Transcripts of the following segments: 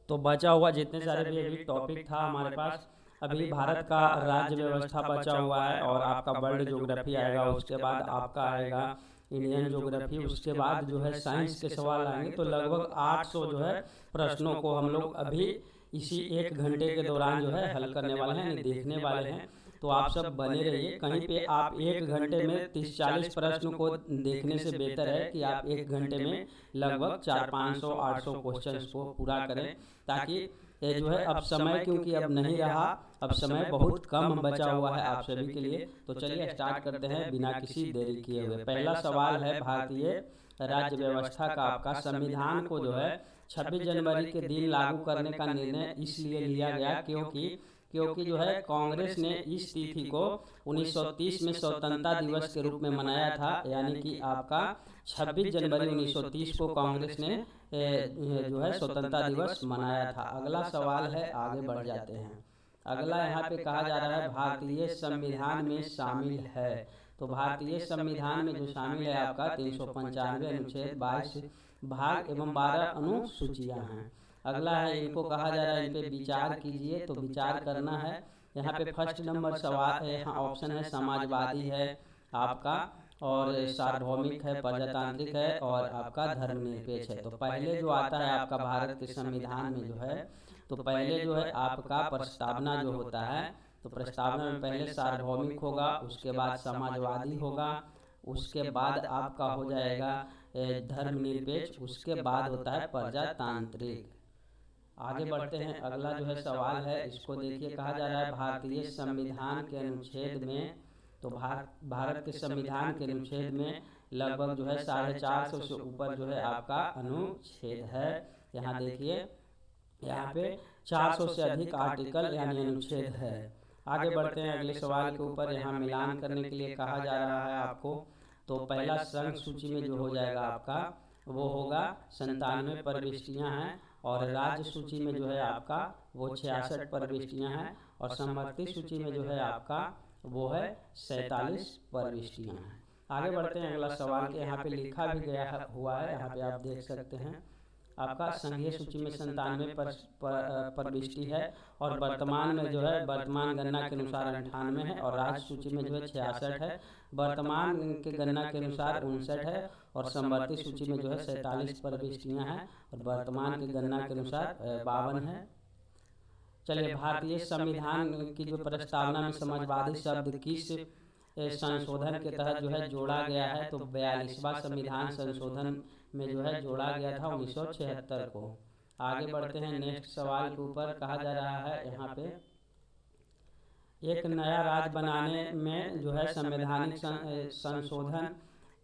तो बचा हुआ जितने सारे भी अभी टॉपिक था हमारे पास, अभी भारत का राज्य व्यवस्था बचा हुआ है, और आपका वर्ल्ड ज्योग्राफी आएगा, उसके बाद आपका आएगा इंडियन ज्योग्राफी, उसके बाद जो है साइंस के सवाल आएंगे। तो लगभग 800 जो है प्रश्नों को हम लोग अभी इसी 1 घंटे के दौरान जो है हल करने वाले हैं, यानी देखने वाले हैं। तो आप सब बने रहिए। कहीं पे आप 1 घंटे में 30-40 प्रश्न को देखने से बेहतर है कि आप 1 घंटे में लगभग 400-500-800 क्वेश्चंस को पूरा करें, ताकि ये जो है अब समय, क्योंकि अब नहीं रहा, अब समय बहुत कम बचा हुआ है आप सभी के लिए। तो चलिए स्टार्ट करते हैं बिना किसी देरी किए हुए। पहला सवाल है भारतीय राज्य व्यवस्था का। आपका संविधान को जो है 26 जनवरी के दिन लागू करने का निर्णय इसलिए लिया गया क्योंकि जो है कांग्रेस ने इस तिथि को 1930 में स्वतंत्रता दिवस के रूप में मनाया था, यानी कि आपका 26 जनवरी 1930 को कांग्रेस ने जो है स्वतंत्रता दिवस मनाया था। अगला सवाल है, आगे बढ़ जाते हैं। अगला यहाँ पे कहा जा रहा है भारतीय संविधान में शामिल है। तो भारतीय संविधान में जो शामिल है आपका 395 अनुच्छेद, 22 भाग एवं 12 अनुसूचियां हैं। अगला है, इनको कहा जा रहा है इन पे विचार कीजिए। तो विचार करना है। यहाँ पे फर्स्ट नंबर सवाल है, यहाँ ऑप्शन है समाजवादी है आपका, और सार्वभौमिक है, प्रजातांत्रिक है, और आपका धर्मनिरपेक्ष है। तो पहले जो आता है आपका भारत के संविधान में जो है, तो पहले जो है आपका प्रस्तावना जो होता है, तो प्रस्तावना में पहले सार्वभौमिक होगा, उसके बाद समाजवादी होगा, उसके बाद आपका हो जाएगा धर्मनिरपेक्ष, उसके बाद होता है प्रजातांत्रिक। आगे बढ़ते हैं। अगला जो है सवाल है, इसको देखिए, कहा जा रहा है भारतीय संविधान के अनुच्छेद में, तो भारत के संविधान के अनुच्छेद में लगभग जो है 450 से ऊपर जो है आपका अनुच्छेद है। यहाँ देखिए, यहाँ पे 400 से अधिक आर्टिकल यानी अनुच्छेद है। आगे बढ़ते हैं अगले सवाल के ऊपर। यहाँ मिलान करने के लिए कहा जा रहा है आपको। तो पहला संघ सूची में जो हो जाएगा आपका, वो होगा 97 प्रविष्टियाँ हैं, और राज्य सूची में जो है आपका वो 66 प्रविष्टियाँ हैं, और समवर्ती सूची में जो है आपका वो है 47 प्रविष्टियाँ हैं। आगे बढ़ते हैं अगला सवाल के। यहाँ पे लिखा भी गया हुआ है, यहाँ पे आप देख सकते हैं। आपका संघीय सूची में 97 प्रविष्टि है, और वर्तमान में जो है वर्तमान गणना के अनुसार 98 है, और राज्य सूची में जो है 66 है, वर्तमान के गणना के अनुसार 59 है, और समवर्ती सूची में जो है 47 प्रविष्टियाँ हैं, और वर्तमान की गणना के अनुसार 52 है। चलिए, भारतीय संविधान की जो प्रस्तावना में समाजवादी शब्द किस संशोधन के तहत जो है जोड़ा गया है, तो 42वां संविधान संशोधन में जो है जोड़ा गया था 1976 को। आगे बढ़ते हैं नेक्स्ट सवाल के ऊपर। कहा जा रहा है यहाँ पे, एक नया राज्य बनाने में जो है संवैधानिक संशोधन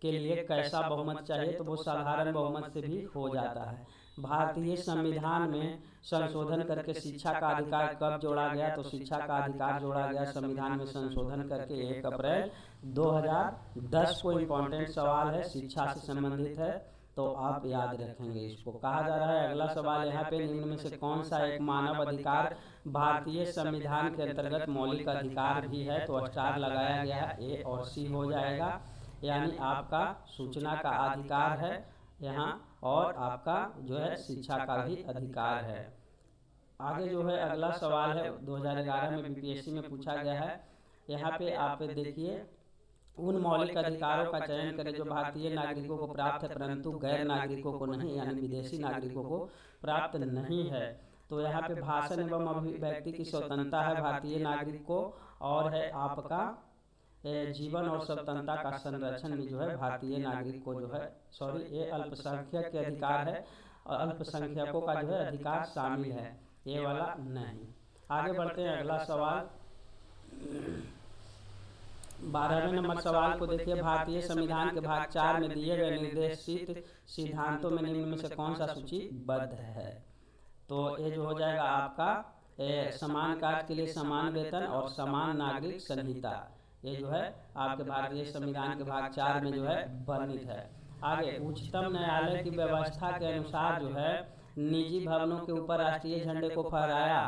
के लिए कैसा बहुमत चाहिए, तो वो साधारण बहुमत से भी हो जाता है। भारतीय संविधान में संशोधन करके शिक्षा का अधिकार कब जोड़ा गया, तो शिक्षा का अधिकार जोड़ा गया संविधान में संशोधन करके 1 अप्रैल 2010 को। इम्पोर्टेंट सवाल है, शिक्षा से संबंधित है, तो आप याद रखेंगे इसको। कहा जा रहा है अगला सवाल यहाँ पे, निम्न में से कौन सा एक मानव अधिकार भारतीय संविधान के अंतर्गत मौलिक अधिकार भी है, तो स्टार लगाया गया है, ए और सी हो जाएगा, यानी आपका सूचना का अधिकार है यहाँ, और आपका जो है शिक्षा का भी अधिकार है। आगे जो है अगला सवाल है, 2011 में बीपीएससी में पूछा गया है। यहाँ पे आप देखिए, उन मौलिक अधिकारों का चयन करें जो भारतीय नागरिकों को प्राप्त है परंतु गैर नागरिकों को नहीं, यानी विदेशी नागरिकों को प्राप्त नहीं है। तो यहाँ पे भाषण एवं अभिव्यक्ति की स्वतंत्रता है भारतीय नागरिक को, और है आपका जीवन और स्वतंत्रता का संरक्षण भी जो है भारतीय नागरिक को जो है, ये अल्पसंख्यक के अधिकार है, और अल्पसंख्यकों का जो है अधिकार शामिल है, ये वाला नहीं। आगे बढ़ते हैं अगला सवाल, 12वें नंबर सवाल को देखिए। भारतीय संविधान के भाग 4 में दिए गए निर्देशित सिद्धांतों में निम्न में से कौन सा सूचीबद्ध है, तो ये जो हो जाएगा आपका समान कार्य के लिए समान वेतन और समान नागरिक संहिता, ये जो है आपके भारतीय संविधान के भाग 4 में जो है वर्णित है। आगे, उच्चतम न्यायालय की व्यवस्था के अनुसार जो है निजी भवनों के ऊपर राष्ट्रीय झंडे को फहराया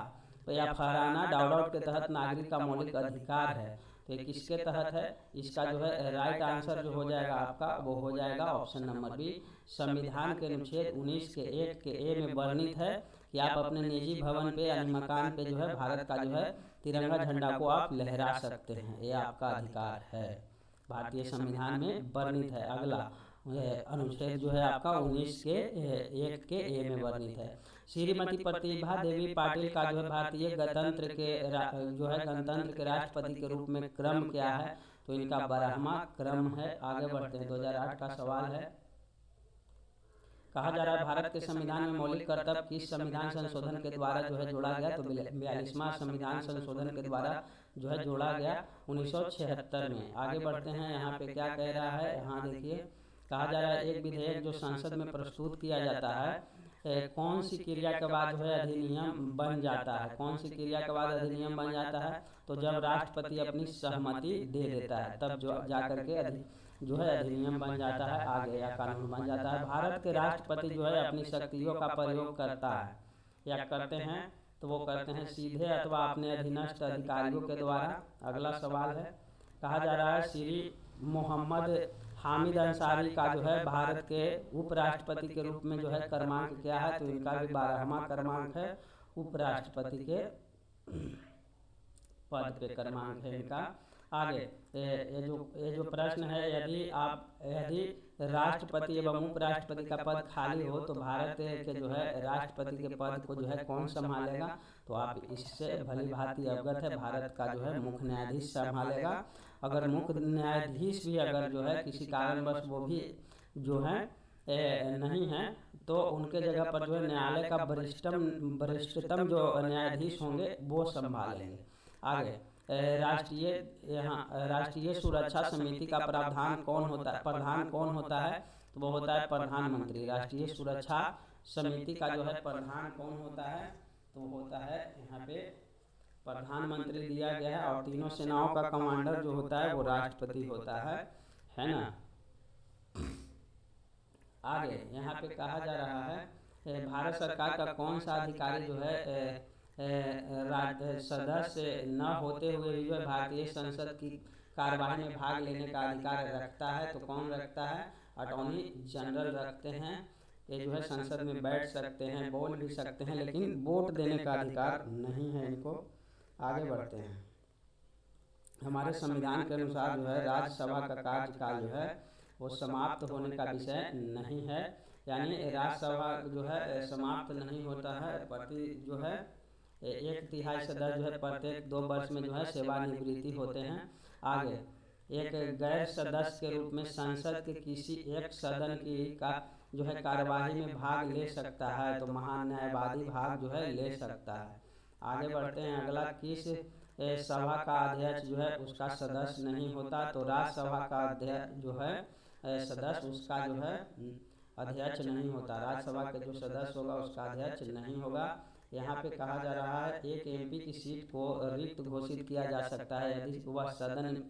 या फहराना डाउट के तहत नागरिक का मौलिक अधिकार है। तो ये किसके तहत है? इसका जो है राइट आंसर जो हो जाएगा आपका वो हो जाएगा ऑप्शन नंबर बी। संविधान के अनुच्छेद 19 के 1 के ए में वर्णित है कि आप अपने निजी भवन पे यानी मकान पे जो है भारत का जो है तिरंगा झंडा को आप लहरा सकते हैं, ये आपका अधिकार है, भारतीय संविधान में वर्णित है। अगला अनुच्छेद जो है आपका 19 के 1 के ए में वर्णित है। श्रीमती प्रतिभा देवी पाटिल का जो है भारतीय गणतंत्र के जो है गणतंत्र के राष्ट्रपति के रूप में क्रम क्या है? तो इनका 12वां क्रम है। आगे बढ़ते हैं, 2008 का सवाल है। कहा जा रहा है भारत के संविधान में मौलिक कर्तव्य किस संविधान संशोधन के द्वारा जो है जोड़ा गया? तो 42वां संविधान संशोधन के द्वारा जो है जोड़ा गया 1976 में। आगे बढ़ते हैं, यहाँ पे क्या कह रहा है? यहाँ देखिए, कहा जा रहा है एक विधेयक जो संसद में प्रस्तुत किया जाता है कौन सी क्रिया के बाद जो है अधिनियम बन जाता है? कौन सी क्रिया के बाद अधिनियम बन जाता है? तो जब राष्ट्रपति अपनी सहमति दे देता है तब जो जाकर के जो है अधिनियम बन जाता है आगे या कानून बन जाता है। भारत के राष्ट्रपति जो है अपनी शक्तियों का प्रयोग करता है या करते हैं, तो वो करते हैं सीधे अथवा अपने अधीनस्थ अधिकारियों के द्वारा। अगला सवाल है, कहा जा रहा है श्री मोहम्मद हामिद अंसारी का जो है भारत के उपराष्ट्रपति के रूप में जो है क्रमांक क्या है? तो इनका भी 12वां क्रमांक है, उपराष्ट्रपति के पद पे क्रमांक है इनका। आगे ये जो प्रश्न है, यदि राष्ट्रपति एवं उपराष्ट्रपति का पद खाली हो तो भारत के जो है राष्ट्रपति के पद को जो है कौन संभालेगा? तो आप इससे भली भांति अवगत है, भारत का जो है मुख्य न्यायाधीश संभालेगा। अगर मुख्य न्यायाधीश भी अगर जो है किसी कारणवश वो भी जो है नहीं है तो उनके जगह पर जो है न्यायालय का वरिष्ठतम जो न्यायाधीश होंगे वो संभालेंगे। आगे राष्ट्रीय सुरक्षा समिति का प्रधान कौन होता है? तो वो होता है प्रधानमंत्री। राष्ट्रीय सुरक्षा समिति का जो है प्रधान कौन होता है? तो होता है यहाँ पे प्रधानमंत्री दिया गया है, और तीनों सेनाओं का कमांडर जो होता है वो राष्ट्रपति होता है ना। आगे यहाँ पे कहा जा रहा है भारत सरकार का कौन सा अधिकारी जो है सदस्य न होते हुए भी भारतीय संसद की कार्यवाही में भाग लेने का अधिकार रखता है? तो कौन रखता है? अटॉर्नी जनरल रखते हैं। ये जो है संसद में बैठ सकते हैं, बोल भी सकते हैं, लेकिन वोट देने का अधिकार नहीं है इनको। आगे बढ़ते हैं, हमारे संविधान के अनुसार जो है राज्यसभा का कार्यकाल जो है वो समाप्त होने का विषय नहीं है, यानी राज्यसभा जो है समाप्त नहीं होता है। प्रति जो है 1/3 सदस्य जो है प्रत्येक 2 वर्ष में जो है सेवानिवृत्ति होते हैं। आगे एक गैर सदस्य के रूप में संसद के किसी एक सदन की का जो है कार्यवाही में भाग ले सकता है, तो महान्यायवादी भाग जो है ले सकता है। आगे बढ़ते हैं, अगला किस सभा का अध्यक्ष जो है उसका सदस्य नहीं होता? तो राज्यसभा का अध्यक्ष जो है सदस्य उसका जो है अध्यक्ष नहीं होता। राज्यसभा के जो सदस्य होगा उसका अध्यक्ष नहीं होगा। यहाँ पे कहा जा रहा है एक एमपी की सीट को रिक्त घोषित किया जा सकता है यदि वह सदन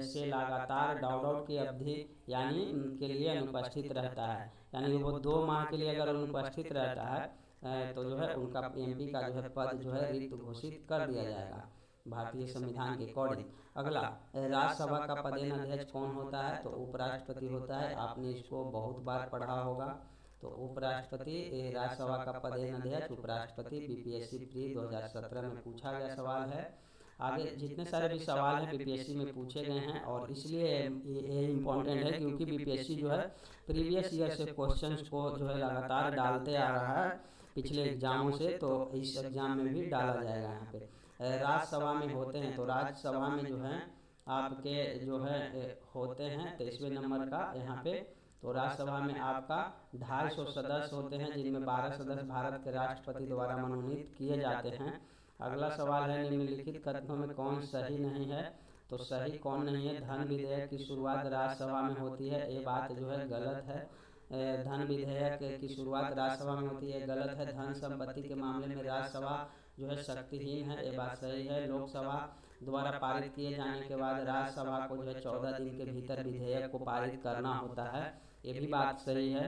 से लगातार डाउट की अवधि यानी के लिए अनुपस्थित रहता है, यानी वो 2 माह के लिए अगर अनुपस्थित रहता है तो जो है उनका एमपी का जो है पद जो है रिक्त घोषित कर दिया जाएगा भारतीय संविधान के अकॉर्डिंग। अगला राज्यसभा का पदेनाध्यक्ष कौन होता है? तो उपराष्ट्रपति होता है। आपने इसको बहुत बार पढ़ा होगा। तो उपराष्ट्रपति राज्यसभा का पदेनाध्यक्ष उपराष्ट्रपति बीपीएससी प्री 2017 में पूछा गया सवाल है। आगे जितने सारे भी सवाल हैं बीपीएससी में पूछे गए हैं, और इसलिए ये इम्पोर्टेंट है क्योंकि बीपीएससी जो है प्रीवियस ईयर से क्वेश्चंस को जो है लगातार डालते आ रहा है पिछले एग्जामों से, तो इस एग्जाम में भी डाला जाएगा। यहाँ पे राज्यसभा में होते हैं, तो राज्यसभा में जो है आपके जो है होते हैं 23वें नंबर का यहाँ पे। तो राज्यसभा में आपका 250 सदस्य होते हैं, जिनमें 12 सदस्य भारत के राष्ट्रपति द्वारा मनोनीत किए जाते हैं। अगला सवाल है निम्नलिखित कथनों में कौन सही नहीं है? तो सही कौन नहीं है? धन विधेयक की शुरुआत राज्यसभा में होती है, ये बात जो है गलत है। धन विधेयक की शुरुआत राज्यसभा में होती है, गलत है। धन संपत्ति के मामले में राज्यसभा जो है शक्तिहीन है, ये बात सही है। लोकसभा द्वारा पारित किए जाने के बाद राज्यसभा को जो है 14 दिन के भीतर विधेयक को पारित करना होता है, ये भी बात सही है।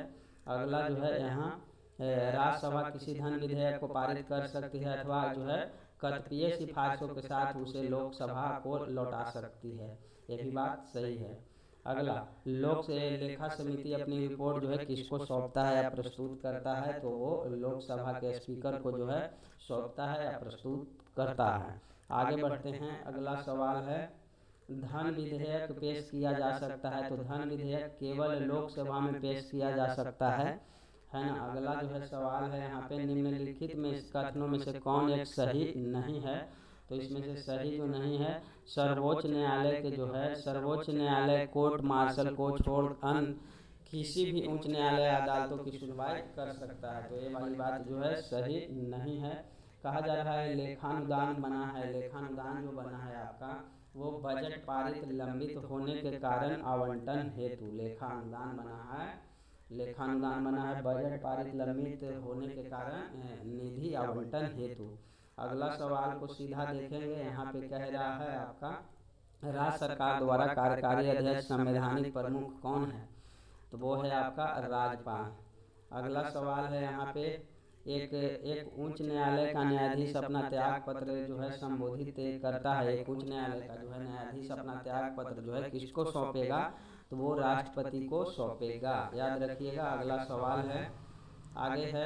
अगला जो है यहाँ राज्यसभा किसी धन विधेयक को पारित कर सकती है अथवा जो है कतिपय सिफारिशों के साथ उसे लोकसभा को लौटा सकती है। ये भी बात सही है। अगला, लेखा समिति अपनी रिपोर्ट जो है किसको सौंपता है या प्रस्तुत करता है, तो वो लोकसभा के स्पीकर को जो है सौंपता है या प्रस्तुत करता है। आगे बढ़ते हैं। अगला सवाल है, धन विधेयक पेश किया जा सकता है, तो धन विधेयक केवल लोकसभा में पेश किया जा सकता है ना। अगला जो है सवाल है यहाँ पे, निम्नलिखित में इस कथनों में से कौन एक सही नहीं है, तो इसमें से सही जो नहीं है, सर्वोच्च न्यायालय के जो है, सर्वोच्च न्यायालय कोर्ट मार्शल को छोड़ अन्य किसी भी उच्च न्यायालय अदालतों की सुनवाई कर सकता है, तो ये वाली बात जो है सही नहीं है। कहा जा रहा है लेखानुदान बना है, लेखानुदान जो बना है आपका वो बजट पारित लंबित होने के कारण आवंटन हेतु लेखानुदान बना है, लेखानुदान बना है बजट पारित लंबित होने के कारण निधि आवंटन हेतु। अगला सवाल को सीधा देखेंगे, यहाँ पे कह रहा है आपका, राज्य सरकार द्वारा कार्यकारी अध्यक्ष संवैधानिक प्रमुख कौन है, तो वो है आपका राज्यपाल। अगला सवाल है यहाँ पे, एक उच्च न्यायालय का न्यायाधीश अपना त्याग पत्र जो है संबोधित करता है, एक उच्च न्यायालय का जो है न्यायाधीश अपना त्याग पत्र जो है किसको सौंपेगा, तो वो राष्ट्रपति को सौंपेगा, याद रखिएगा। अगला सवाल है, आगे है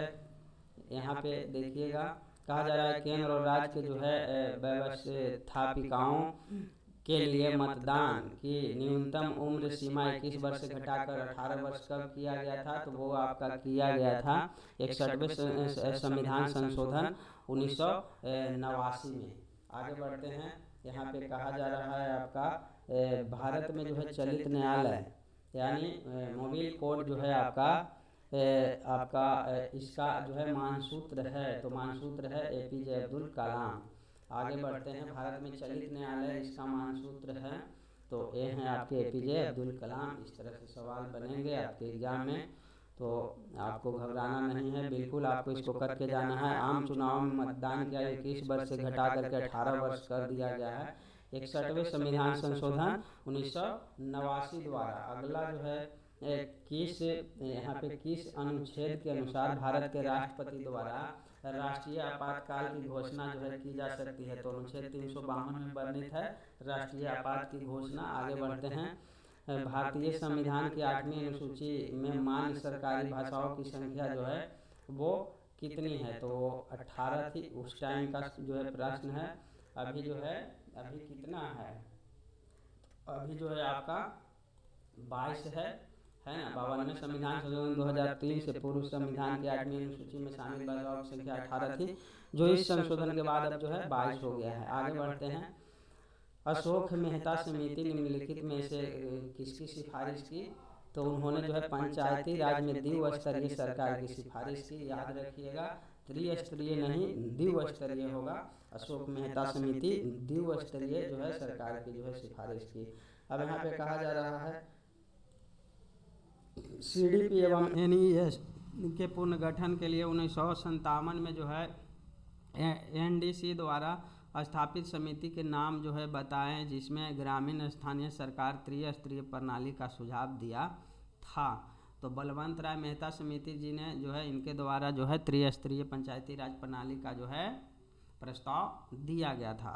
यहाँ पे देखिएगा, कहा जा रहा है केंद्र और राज्य के जो है व्यवस्थापिकाओं के लिए मतदान की न्यूनतम उम्र सीमा 21 वर्ष से घटाकर 18 वर्ष कब किया गया था, तो वो आपका किया गया था 61वें संविधान संशोधन 1989 में। आगे बढ़ते हैं। यहाँ पे कहा जा रहा है आपका, भारत में जो है चलित न्यायालय यानी मोबिल कोड जो है आपका इसका जो है मानसूत्र है, तो मानसूत्र है APJ अब्दुल कलाम। आगे बढ़ते हैं। भारत में चलित न्यायालय इसका मानसूत्र है, तो ये हैं आपके APJ अब्दुल कलाम। इस तरह से सवाल बनेंगे आपके एग्जाम में, तो आपको घबराना नहीं है, बिल्कुल आपको इसको करके जाना है। आम चुनाव में मतदान की आयु 21 वर्ष से घटा करके 18 वर्ष कर दिया गया है 61वें संविधान संशोधन 1989 द्वारा। अगला जो है किस यहाँ पे किस अनुच्छेद के अनुसार भारत के राष्ट्रपति द्वारा राष्ट्रीय आपातकाल की घोषणा जो है की जा सकती है, तो अनुच्छेद 352 में वर्णित है राष्ट्रीय आपात की घोषणा। आगे बढ़ते हैं। भारतीय संविधान की 8वीं अनुसूची में मान्य सरकारी भाषाओं की संख्या जो है वो कितनी है, तो 18 थी उस टाइम का जो है प्रश्न है। अभी जो है अभी कितना है, अभी जो है आपका 22 है ना। 52वें संविधान संशोधन 2003 से पूर्व संविधान की 8वीं अनुसूची में शामिल भाषाओं की संख्या 18 थी, जो इस संशोधन के बाद अब जो है 22 हो गया है। आगे बढ़ते हैं। अशोक मेहता समिति निम्नलिखित में से किसकी सिफारिश की, तो उन्होंने जो है पंचायती राज में द्विस्तरीय सरकार की सिफारिश की। याद रखिएगा, त्रिस्तरीय नहीं द्विस्तरीय होगा। अशोक मेहता समिति द्विस्तरीय जो है सरकार की जो है सिफारिश की। अब यहाँ पे कहा जा रहा है CDP एवं NES के पुनर्गठन के लिए 1957 में जो है NDC द्वारा स्थापित समिति के नाम जो है बताएं, जिसमें ग्रामीण स्थानीय सरकार त्रिस्तरीय प्रणाली का सुझाव दिया था। तो बलवंत राय मेहता समिति जी ने जो है इनके द्वारा जो है त्रिस्तरीय पंचायती राज प्रणाली का जो है प्रस्ताव दिया गया था।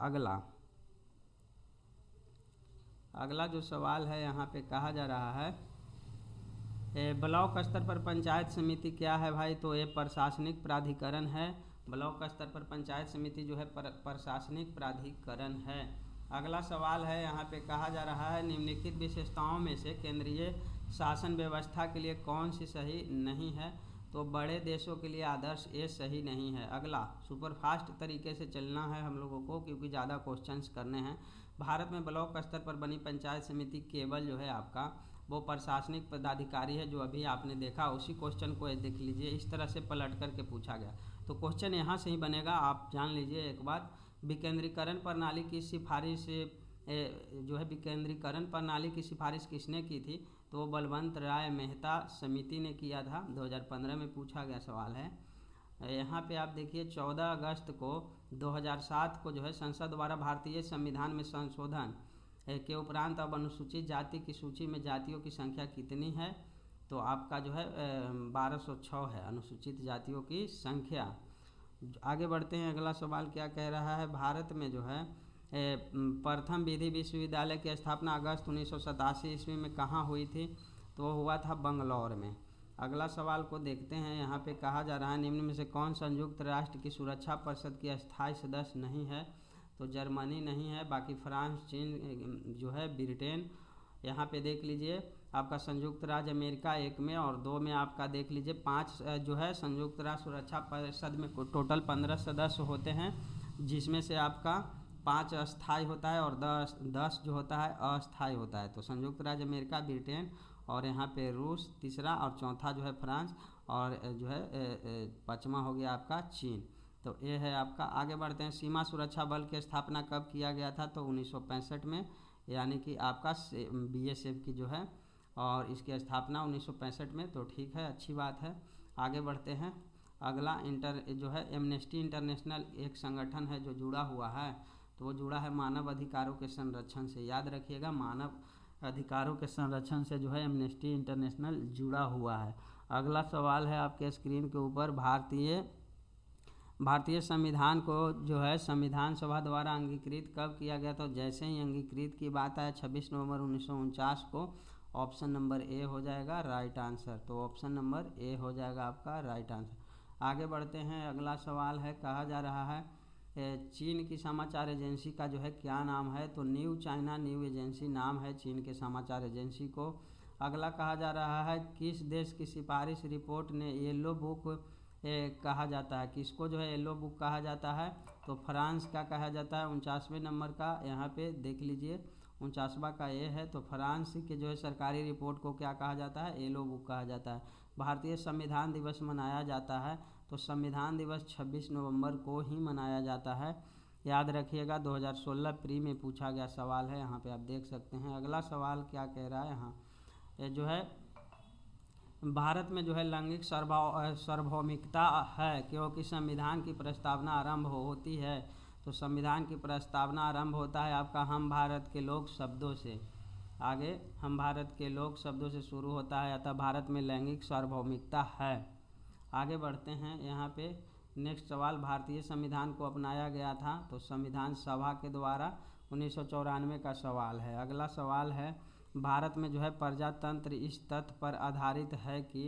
अगला जो सवाल है यहाँ पे कहा जा रहा है, ब्लॉक स्तर पर पंचायत समिति क्या है भाई, तो ये प्रशासनिक प्राधिकरण है। ब्लॉक स्तर पर पंचायत समिति जो है प्रशासनिक प्राधिकरण है। अगला सवाल है यहाँ पे कहा जा रहा है, निम्नलिखित विशेषताओं में से केंद्रीय शासन व्यवस्था के लिए कौन सी सही नहीं है, तो बड़े देशों के लिए आदर्श ये सही नहीं है। अगला, सुपरफास्ट तरीके से चलना है हम लोगों को क्योंकि ज़्यादा क्वेश्चंस करने हैं। भारत में ब्लॉक स्तर पर बनी पंचायत समिति केवल जो है आपका वो प्रशासनिक पदाधिकारी है, जो अभी आपने देखा उसी क्वेश्चन को देख लीजिए, इस तरह से पलट करके पूछा गया। तो क्वेश्चन यहाँ से ही बनेगा, आप जान लीजिए एक बात। विकेंद्रीकरण प्रणाली की सिफारिश जो है विकेंद्रीकरण प्रणाली की सिफारिश किसने की थी, तो बलवंत राय मेहता समिति ने किया था। 2015 में पूछा गया सवाल है। यहाँ पे आप देखिए 14 अगस्त को 2007 को जो है संसद द्वारा भारतीय संविधान में संशोधन के उपरांत अब अनुसूचित जाति की सूची में जातियों की संख्या कितनी है, तो आपका जो है 1206 है अनुसूचित जातियों की संख्या। आगे बढ़ते हैं, अगला सवाल क्या कह रहा है, भारत में जो है प्रथम विधि विश्वविद्यालय की स्थापना अगस्त 1987 ईस्वी में कहाँ हुई थी? तो वो हुआ था बंगलौर में। अगला सवाल को देखते हैं, यहाँ पे कहा जा रहा है निम्न में से कौन संयुक्त राष्ट्र की सुरक्षा परिषद की अस्थायी सदस्य नहीं है? तो जर्मनी नहीं है, बाकी फ्रांस, चीन जो है, ब्रिटेन। यहाँ पे देख लीजिए आपका संयुक्त राज्य अमेरिका 1 में, और 2 में आपका देख लीजिए 5 जो है संयुक्त राष्ट्र सुरक्षा परिषद में टोटल 15 सदस्य होते हैं, जिसमें से आपका 5 अस्थायी होता है और 10 जो होता है अस्थायी होता है। तो संयुक्त राज्य अमेरिका, ब्रिटेन, और यहाँ पे रूस तीसरा, और चौथा जो है फ्रांस, और जो है 5वां हो गया आपका चीन। तो ये है आपका। आगे बढ़ते हैं, सीमा सुरक्षा बल की स्थापना कब किया गया था? तो 1965 में, यानी कि आपका BSF की जो है, और इसकी स्थापना 1965 में। तो ठीक है, अच्छी बात है। आगे बढ़ते हैं, अगला जो है एमनेस्टी इंटरनेशनल एक संगठन है जो जुड़ा हुआ है, तो वो जुड़ा है मानव अधिकारों के संरक्षण से। याद रखिएगा, मानव अधिकारों के संरक्षण से जो है एमनेस्टी इंटरनेशनल जुड़ा हुआ है। अगला सवाल है आपके स्क्रीन के ऊपर, भारतीय संविधान को जो है संविधान सभा द्वारा अंगीकृत कब किया गया? तो जैसे ही अंगीकृत की बात आए 26 नवंबर 1949 को। ऑप्शन नंबर ए हो जाएगा राइट आंसर। तो ऑप्शन नंबर ए हो जाएगा आपका राइट आंसर। आगे बढ़ते हैं, अगला सवाल है, कहा जा रहा है चीन की समाचार एजेंसी का जो है क्या नाम है? तो न्यू चाइना न्यू एजेंसी नाम है चीन के समाचार एजेंसी को। अगला कहा जा रहा है, किस देश की सिफारिश रिपोर्ट ने येलो बुक कहा जाता है? किसको जो है येलो बुक कहा जाता है? तो फ्रांस का कहा जाता है। 49वें नंबर का यहाँ पे देख लीजिए, 49वां का ये है। तो फ्रांस के जो है सरकारी रिपोर्ट को क्या कहा जाता है? येलो बुक कहा जाता है। भारतीय संविधान दिवस मनाया जाता है, तो संविधान दिवस 26 नवंबर को ही मनाया जाता है। याद रखिएगा, 2016 प्री में पूछा गया सवाल है, यहाँ पे आप देख सकते हैं। अगला सवाल क्या कह रहा है, यहाँ ये जो है भारत में जो है लैंगिक सार्वभौमिकता है क्योंकि संविधान की प्रस्तावना आरंभ होती है। तो संविधान की प्रस्तावना आरंभ होता है आपका हम भारत के लोग शब्दों से। आगे हम भारत के लोग शब्दों से शुरू होता है, अतः भारत में लैंगिक सार्वभौमिकता है। आगे बढ़ते हैं, यहाँ पे नेक्स्ट सवाल, भारतीय संविधान को अपनाया गया था तो संविधान सभा के द्वारा 1994 का सवाल है। अगला सवाल है, भारत में जो है प्रजातंत्र इस तथ्य पर आधारित है कि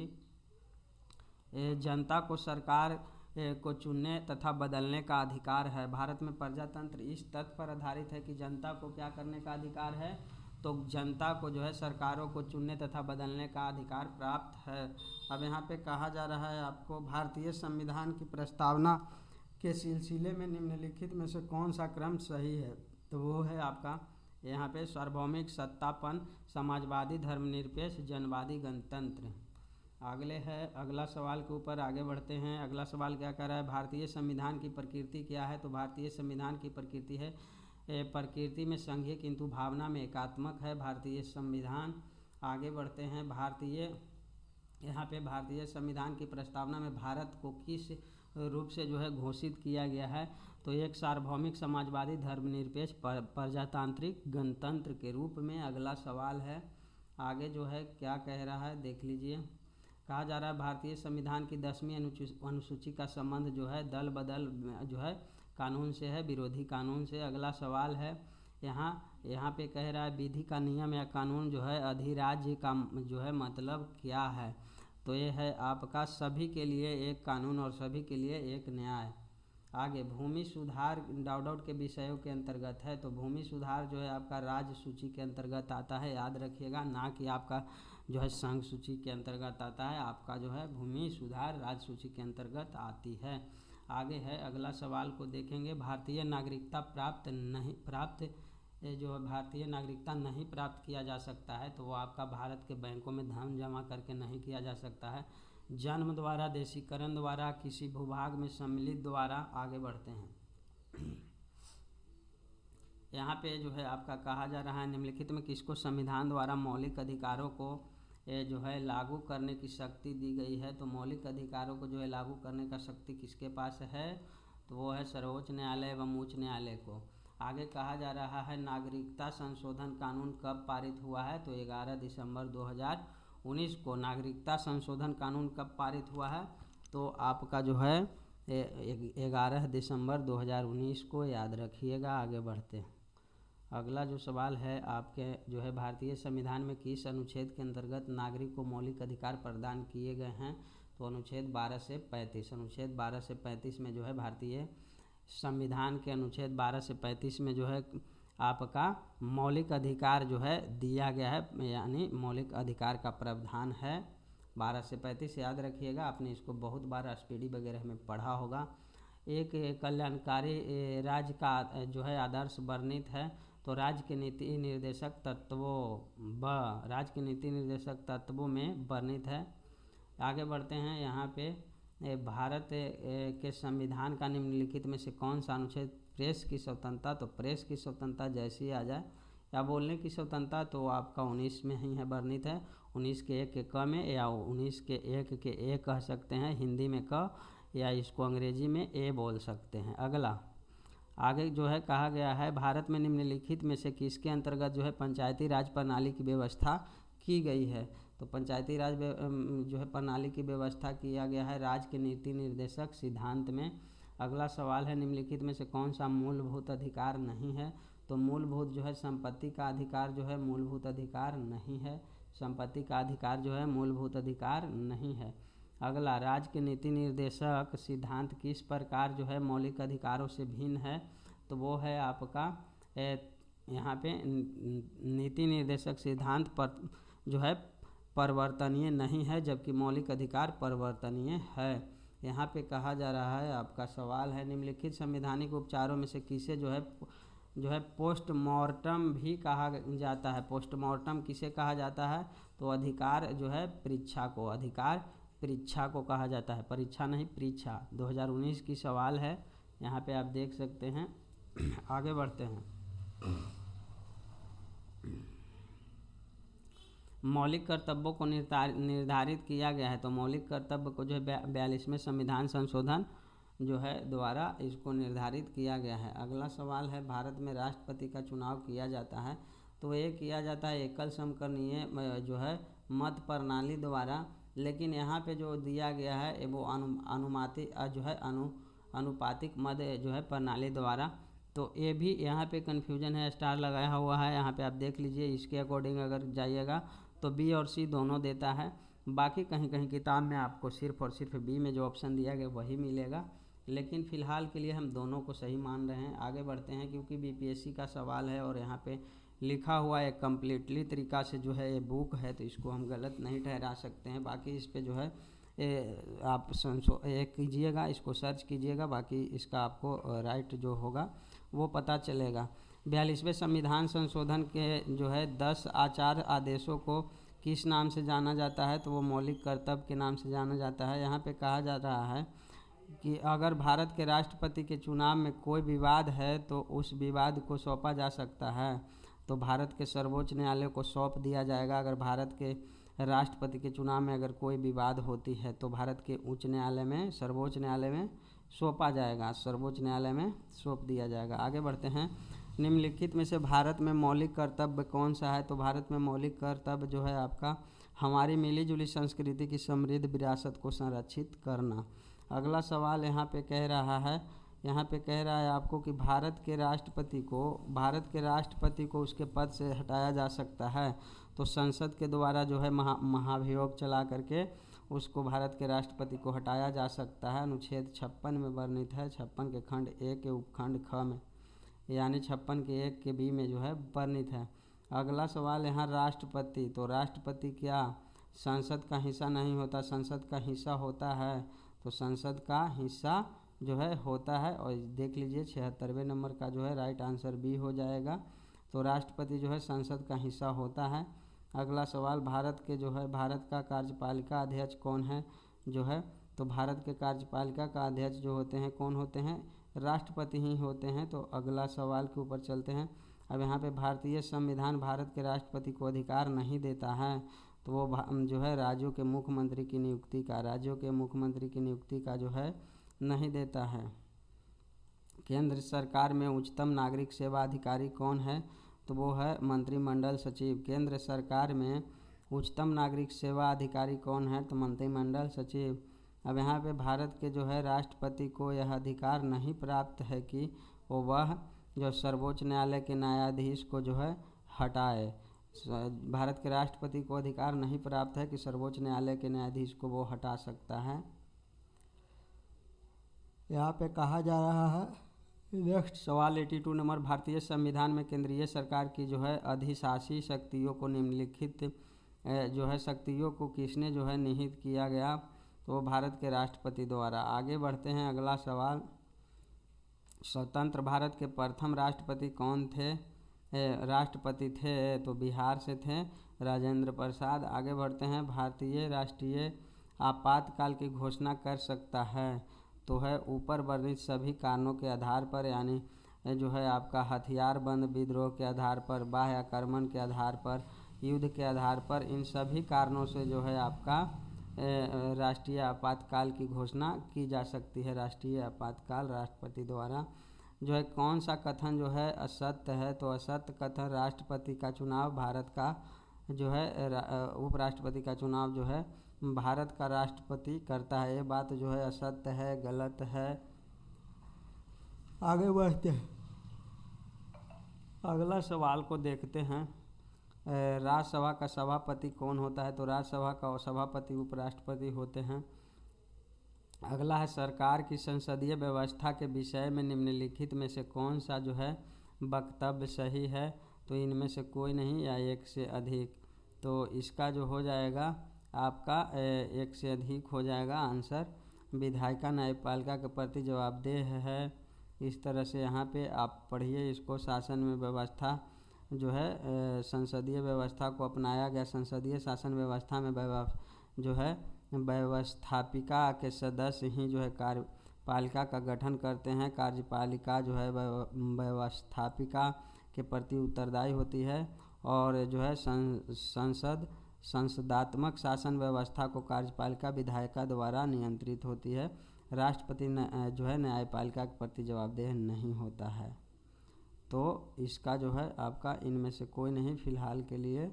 जनता को सरकार को चुनने तथा बदलने का अधिकार है। भारत में प्रजातंत्र इस तथ्य पर आधारित है कि जनता को क्या करने का अधिकार है? तो जनता को जो है सरकारों को चुनने तथा बदलने का अधिकार प्राप्त है। अब यहाँ पे कहा जा रहा है आपको, भारतीय संविधान की प्रस्तावना के सिलसिले में निम्नलिखित में से कौन सा क्रम सही है? तो वो है आपका यहाँ पे सार्वभौमिक, सत्तापन, समाजवादी, धर्मनिरपेक्ष, जनवादी, गणतंत्र। अगला सवाल के ऊपर आगे बढ़ते हैं। अगला सवाल क्या कह रहा है, भारतीय संविधान की प्रकृति क्या है? तो भारतीय संविधान की प्रकृति है, प्रकृति में संघीय किंतु भावना में एकात्मक है भारतीय संविधान। आगे बढ़ते हैं, यहाँ पे भारतीय संविधान की प्रस्तावना में भारत को किस रूप से जो है घोषित किया गया है? तो एक सार्वभौमिक, समाजवादी, धर्मनिरपेक्ष, प्रजातांत्रिक, गणतंत्र के रूप में। अगला सवाल है, आगे जो है क्या कह रहा है देख लीजिए। कहा जा रहा है भारतीय संविधान की 10वीं अनुसूची का संबंध जो है दल बदल जो है कानून से है, विरोधी कानून से। अगला सवाल है, यहाँ पे कह रहा है विधि का नियम या कानून जो है अधिराज्य का जो है मतलब क्या है? तो ये है आपका सभी के लिए एक कानून और सभी के लिए एक न्याय। आगे भूमि सुधार डाउट के विषयों के अंतर्गत है, तो भूमि सुधार जो है आपका राज्य सूची के अंतर्गत आता है, याद रखिएगा, ना कि आपका जो है संघ सूची के अंतर्गत आता है। आपका जो है भूमि सुधार राज्य सूची के अंतर्गत आती है। आगे है, अगला सवाल को देखेंगे, भारतीय नागरिकता भारतीय नागरिकता नहीं प्राप्त किया जा सकता है, तो वो आपका भारत के बैंकों में धन जमा करके नहीं किया जा सकता है, जन्म द्वारा, देशीकरण द्वारा, किसी भूभाग में सम्मिलित द्वारा। आगे बढ़ते हैं, यहाँ पे जो है आपका कहा जा रहा है निम्नलिखित में किसको संविधान द्वारा मौलिक अधिकारों को जो है लागू करने की शक्ति दी गई है? तो मौलिक अधिकारों को जो है लागू करने का शक्ति किसके पास है? तो वो है सर्वोच्च न्यायालय एवं उच्च न्यायालय को। आगे कहा जा रहा है नागरिकता संशोधन कानून कब पारित हुआ है? तो 11 दिसंबर 2019 को नागरिकता संशोधन कानून कब पारित हुआ है? तो आपका जो है 11 दिसंबर 2019 को, याद रखिएगा। आगे बढ़ते हैं। अगला जो सवाल है आपके जो है, भारतीय संविधान में किस अनुच्छेद के अंतर्गत नागरिक को मौलिक अधिकार प्रदान किए गए हैं? तो अनुच्छेद 12 से 35। अनुच्छेद 12 से 35 में जो है भारतीय संविधान के अनुच्छेद 12 से 35 में जो है आपका मौलिक अधिकार जो है दिया गया है, यानी मौलिक अधिकार का प्रावधान है। 12 से 35 याद रखिएगा, आपने इसको बहुत बार स्पीडी वगैरह में पढ़ा होगा। एक कल्याणकारी राज्य का जो है आदर्श वर्णित है। तो राज्य के नीति निर्देशक तत्वों राज्य के नीति निर्देशक तत्वों में वर्णित है। आगे बढ़ते हैं। यहाँ पे भारत के संविधान का निम्नलिखित में से कौन सा अनुच्छेद प्रेस की स्वतंत्रता, तो प्रेस की स्वतंत्रता जैसी आ जाए, या बोलने की स्वतंत्रता तो आपका 19 में ही है वर्णित है। 19 के 1 के क में, या 19 के 1 के ए कह सकते हैं हिंदी में क, या इसको अंग्रेजी में ए बोल सकते हैं। अगला आगे जो है कहा गया है, भारत में निम्नलिखित में से किसके अंतर्गत जो है पंचायती राज प्रणाली की व्यवस्था की गई है? तो पंचायती राज जो है प्रणाली की व्यवस्था किया गया है राज्य के नीति निर्देशक सिद्धांत में। अगला सवाल है, निम्नलिखित में से कौन सा मूलभूत अधिकार नहीं है? तो मूलभूत जो है संपत्ति का अधिकार जो है मूलभूत अधिकार नहीं है। संपत्ति का अधिकार जो है मूलभूत अधिकार नहीं है। अगला, राज्य के नीति निर्देशक सिद्धांत किस प्रकार जो है मौलिक अधिकारों से भिन्न है? तो वो है आपका यहाँ पे नीति निर्देशक सिद्धांत पर जो है परिवर्तनीय नहीं है, जबकि मौलिक अधिकार परिवर्तनीय है। यहाँ पे कहा जा रहा है, आपका सवाल है, निम्नलिखित संवैधानिक उपचारों में से किसे जो है पोस्टमार्टम भी कहा जाता है? पोस्टमार्टम किसे कहा जाता है? तो अधिकार जो है परीक्षा को, अधिकार परीक्षा को कहा जाता है, परीक्षा नहीं परीक्षा। 2019 की सवाल है, यहाँ पे आप देख सकते हैं। आगे बढ़ते हैं। मौलिक कर्तव्यों को निर्धारित किया गया है। तो मौलिक कर्तव्य को जो है 42वें संविधान संशोधन जो है द्वारा इसको निर्धारित किया गया है। अगला सवाल है, भारत में राष्ट्रपति का चुनाव किया जाता है। तो ये किया जाता है एकल समकरणीय जो है मत प्रणाली द्वारा, लेकिन यहाँ पे जो दिया गया है वो अनुपातिक मत जो है प्रणाली द्वारा। तो ये भी यहाँ पे कन्फ्यूजन है, स्टार लगाया हुआ है, यहाँ पे आप देख लीजिए। इसके अकॉर्डिंग अगर जाइएगा तो बी और सी दोनों देता है। बाकी कहीं कहीं किताब में आपको सिर्फ और सिर्फ बी में जो ऑप्शन दिया गया वही मिलेगा, लेकिन फ़िलहाल के लिए हम दोनों को सही मान रहे हैं। आगे बढ़ते हैं, क्योंकि बीपीएससी का सवाल है और यहाँ पे लिखा हुआ है कम्प्लीटली तरीका से जो है ये बुक है, तो इसको हम गलत नहीं ठहरा सकते हैं। बाकी इस पे जो है आप कीजिएगा, इसको सर्च कीजिएगा, बाकी इसका आपको राइट जो होगा वो पता चलेगा। 42वें संविधान संशोधन के जो है 10 आचार आदेशों को किस नाम से जाना जाता है? तो वो मौलिक कर्तव्य के नाम से जाना जाता है। यहाँ पे कहा जा रहा है कि अगर भारत के राष्ट्रपति के चुनाव में कोई विवाद है तो उस विवाद को सौंपा जा सकता है। तो भारत के सर्वोच्च न्यायालय को सौंप दिया जाएगा। अगर भारत के राष्ट्रपति के चुनाव में अगर कोई विवाद होती है तो भारत के उच्च न्यायालय में, सर्वोच्च न्यायालय में सौंपा जाएगा, सर्वोच्च न्यायालय में सौंप दिया जाएगा। आगे बढ़ते हैं। निम्नलिखित में से भारत में मौलिक कर्तव्य कौन सा है? तो भारत में मौलिक कर्तव्य जो है आपका हमारी मिलीजुली संस्कृति की समृद्ध विरासत को संरक्षित करना। अगला सवाल यहाँ पे कह रहा है आपको कि भारत के राष्ट्रपति को उसके पद से हटाया जा सकता है। तो संसद के द्वारा जो है महाभियोग चला करके उसको भारत के राष्ट्रपति को हटाया जा सकता है। अनुच्छेद 56 में वर्णित है, 56 के खंड ए के उपखंड ख में, यानी 56 के 1 के बी में जो है वर्णित है। अगला सवाल यहाँ राष्ट्रपति, तो राष्ट्रपति क्या संसद का हिस्सा नहीं होता? संसद का हिस्सा होता है। तो संसद का हिस्सा जो है होता है, और देख लीजिए 76वें नंबर का जो है राइट आंसर बी हो जाएगा। तो राष्ट्रपति जो है संसद का हिस्सा होता है। अगला सवाल, भारत का कार्यपालिका अध्यक्ष कौन है जो है? तो भारत के कार्यपालिका का अध्यक्ष जो होते हैं कौन होते हैं? राष्ट्रपति ही होते हैं। तो अगला सवाल के ऊपर चलते हैं। अब यहाँ पे भारतीय संविधान भारत के राष्ट्रपति को अधिकार नहीं देता है। तो वो जो है राज्यों के मुख्यमंत्री की नियुक्ति का जो है नहीं देता है। केंद्र सरकार में उच्चतम नागरिक सेवा अधिकारी कौन है? तो वो है मंत्रिमंडल सचिव। केंद्र सरकार में उच्चतम नागरिक सेवा अधिकारी कौन है? तो मंत्रिमंडल सचिव। अब यहाँ पे भारत के जो है राष्ट्रपति को यह अधिकार नहीं प्राप्त है कि वह जो सर्वोच्च न्यायालय के न्यायाधीश को जो है हटाए। भारत के राष्ट्रपति को अधिकार नहीं प्राप्त है कि सर्वोच्च न्यायालय के न्यायाधीश को वो हटा सकता है। यहाँ पे कहा जा रहा है नेक्स्ट सवाल 82 नंबर, भारतीय संविधान में केंद्रीय सरकार की जो है अधिशासी शक्तियों को निम्नलिखित जो है शक्तियों को किसने जो है निहित किया गया, तो भारत के राष्ट्रपति द्वारा। आगे बढ़ते हैं, अगला सवाल, स्वतंत्र भारत के प्रथम राष्ट्रपति कौन थे? राष्ट्रपति थे तो बिहार से थे राजेंद्र प्रसाद। आगे बढ़ते हैं, भारतीय राष्ट्रीय आपातकाल की घोषणा कर सकता है, तो है ऊपर वर्णित सभी कारणों के आधार पर, यानी जो है आपका हथियार बंद विद्रोह के आधार पर, बाह्य आक्रमण के आधार पर, युद्ध के आधार पर, इन सभी कारणों से जो है आपका राष्ट्रीय आपातकाल की घोषणा की जा सकती है। राष्ट्रीय आपातकाल राष्ट्रपति द्वारा। जो है कौन सा कथन जो है असत्य है, तो असत्य कथन राष्ट्रपति का चुनाव भारत का जो है उपराष्ट्रपति का चुनाव जो है भारत का राष्ट्रपति करता है, ये बात जो है असत्य है, गलत है। आगे बढ़ते हैं, अगला सवाल को देखते हैं, राज्यसभा का सभापति कौन होता है, तो राज्यसभा का सभापति उपराष्ट्रपति होते हैं। अगला है, सरकार की संसदीय व्यवस्था के विषय में निम्नलिखित में से कौन सा जो है वक्तव्य सही है, तो इनमें से कोई नहीं या एक से अधिक, तो इसका जो हो जाएगा आपका एक से अधिक हो जाएगा आंसर। विधायिका न्यायपालिका के प्रति जवाबदेह है, इस तरह से यहाँ पे आप पढ़िए इसको। शासन में व्यवस्था जो है संसदीय व्यवस्था को अपनाया गया। संसदीय शासन व्यवस्था में जो है व्यवस्थापिका के सदस्य ही जो है कार्यपालिका का गठन करते हैं। कार्यपालिका जो है व्यवस्थापिका के प्रति उत्तरदायी होती है, और जो है संसदात्मक शासन व्यवस्था को कार्यपालिका विधायिका द्वारा नियंत्रित होती है। राष्ट्रपति जो है न्यायपालिका के प्रति जवाबदेह नहीं होता है, तो इसका जो है आपका इनमें से कोई नहीं फिलहाल के लिए,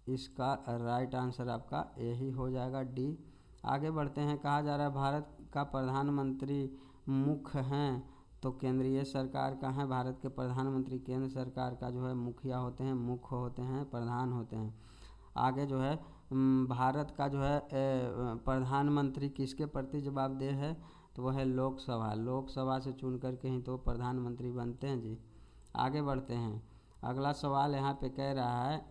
इसका राइट आंसर आपका यही हो जाएगा डी। आगे बढ़ते हैं, कहा जा रहा है भारत का प्रधानमंत्री मुख्य हैं, तो केंद्रीय सरकार का है। भारत के प्रधानमंत्री केंद्र सरकार का जो है मुखिया होते हैं, मुख्य होते हैं, प्रधान होते हैं। आगे जो है भारत का जो है प्रधानमंत्री किसके प्रति जवाबदेह है, तो वह है लोकसभा। लोकसभा से चुन करके ही तो प्रधानमंत्री बनते हैं जी। आगे बढ़ते हैं, अगला सवाल यहाँ पे कह रहा है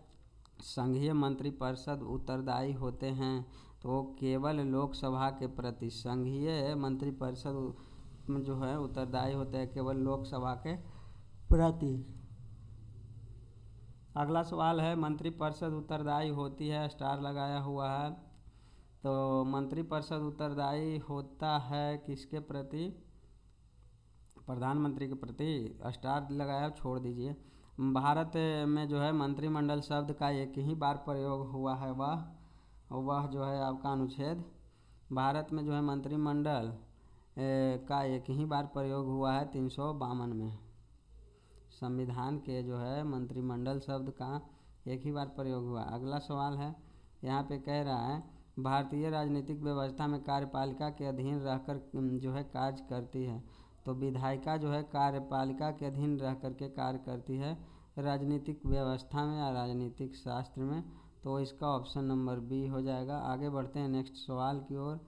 संघीय मंत्रिपरिषद उत्तरदायी होते हैं, तो केवल लोकसभा के प्रति संघीय मंत्रिपरिषद जो है उत्तरदायी होते हैं केवल लोकसभा के प्रति। अगला सवाल है, मंत्रिपरिषद उत्तरदायी होती है, स्टार लगाया हुआ है, तो मंत्रिपरिषद उत्तरदायी होता है किसके प्रति, प्रधानमंत्री के प्रति, स्टार लगाया छोड़ दीजिए। भारत में जो है मंत्रिमंडल शब्द का एक ही बार प्रयोग हुआ है, वह जो है आपका अनुच्छेद, भारत में जो है मंत्रिमंडल का एक ही बार प्रयोग हुआ है 352 में। संविधान के जो है मंत्रिमंडल शब्द का एक ही बार प्रयोग हुआ। अगला सवाल है, यहाँ पे कह रहा है भारतीय राजनीतिक व्यवस्था में कार्यपालिका के अधीन रहकर जो है कार्य करती है, तो विधायिका जो है कार्यपालिका के अधीन रह करके कार्य करती है राजनीतिक व्यवस्था में या राजनीतिक शास्त्र में, तो इसका ऑप्शन नंबर बी हो जाएगा। आगे बढ़ते हैं नेक्स्ट सवाल की ओर।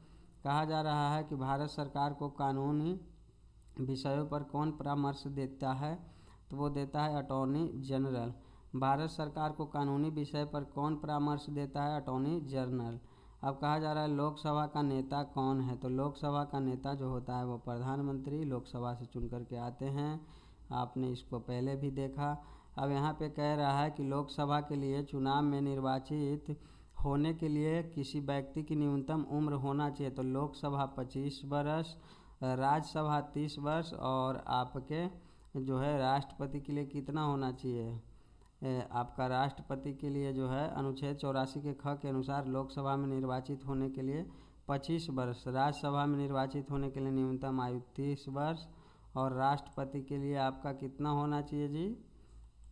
कहा जा रहा है कि भारत सरकार को कानूनी विषयों पर कौन परामर्श देता है, तो वो देता है अटॉर्नी जनरल। भारत सरकार को कानूनी विषय पर कौन परामर्श देता है, अटॉर्नी जनरल। अब कहा जा रहा है लोकसभा का नेता कौन है, तो लोकसभा का नेता जो होता है वो प्रधानमंत्री लोकसभा से चुन करके आते हैं, आपने इसको पहले भी देखा। अब यहाँ पे कह रहा है कि लोकसभा के लिए चुनाव में निर्वाचित होने के लिए किसी व्यक्ति की न्यूनतम उम्र होना चाहिए, तो लोकसभा 25 वर्ष, राज्यसभा 30 वर्ष, और आपके जो है राष्ट्रपति के लिए कितना होना चाहिए, आपका राष्ट्रपति के लिए जो है अनुच्छेद 84 के ख के अनुसार लोकसभा में निर्वाचित होने के लिए 25 वर्ष, राज्यसभा में निर्वाचित होने के लिए न्यूनतम आयु 30 वर्ष, और राष्ट्रपति के लिए आपका कितना होना चाहिए जी,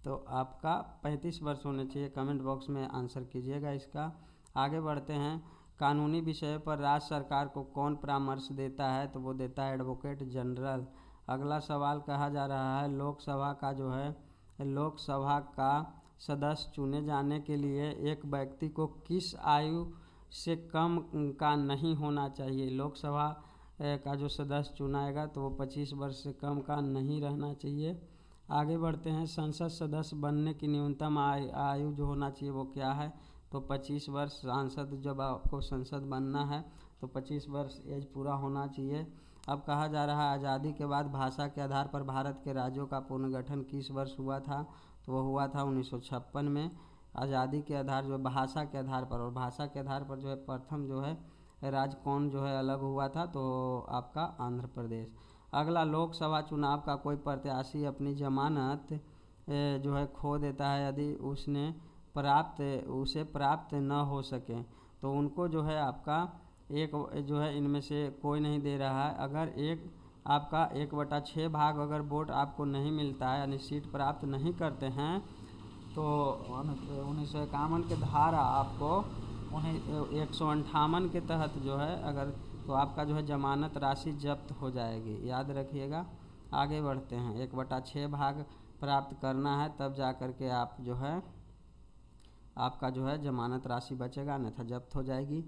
तो आपका 35 वर्ष होने चाहिए। कमेंट बॉक्स में आंसर कीजिएगा इसका। आगे बढ़ते हैं, कानूनी विषयों पर राज्य सरकार को कौन परामर्श देता है, तो वो देता है एडवोकेट जनरल। अगला सवाल कहा जा रहा है लोकसभा का सदस्य चुने जाने के लिए एक व्यक्ति को किस आयु से कम का नहीं होना चाहिए। लोकसभा का जो सदस्य चुनाएगा तो वो 25 वर्ष से कम का नहीं रहना चाहिए। आगे बढ़ते हैं, संसद सदस्य बनने की न्यूनतम आयु जो होना चाहिए वो क्या है, तो 25 वर्ष। सांसद जब आपको संसद बनना है तो 25 वर्ष एज पूरा होना चाहिए। अब कहा जा रहा है आज़ादी के बाद भाषा के आधार पर भारत के राज्यों का पुनर्गठन किस वर्ष हुआ था, तो वो हुआ था 1956 में। आज़ादी के आधार जो भाषा के आधार पर, और भाषा के आधार पर जो है प्रथम जो है राज्य कौन जो है अलग हुआ था, तो आपका आंध्र प्रदेश। अगला, लोकसभा चुनाव का कोई प्रत्याशी अपनी जमानत जो है खो देता है यदि उसे प्राप्त न हो सके, तो उनको जो है आपका एक जो है इनमें से कोई नहीं दे रहा है। अगर आपका 1/6 भाग अगर वोट आपको नहीं मिलता है यानी सीट प्राप्त नहीं करते हैं, तो 1951 के धारा आपको 158 के तहत जो है अगर, तो आपका जो है जमानत राशि जब्त हो जाएगी, याद रखिएगा। आगे बढ़ते हैं, 1/6 भाग प्राप्त करना है तब जा कर के आप जो है आपका जो है जमानत राशि बचेगा, अन्यथा जब्त हो जाएगी।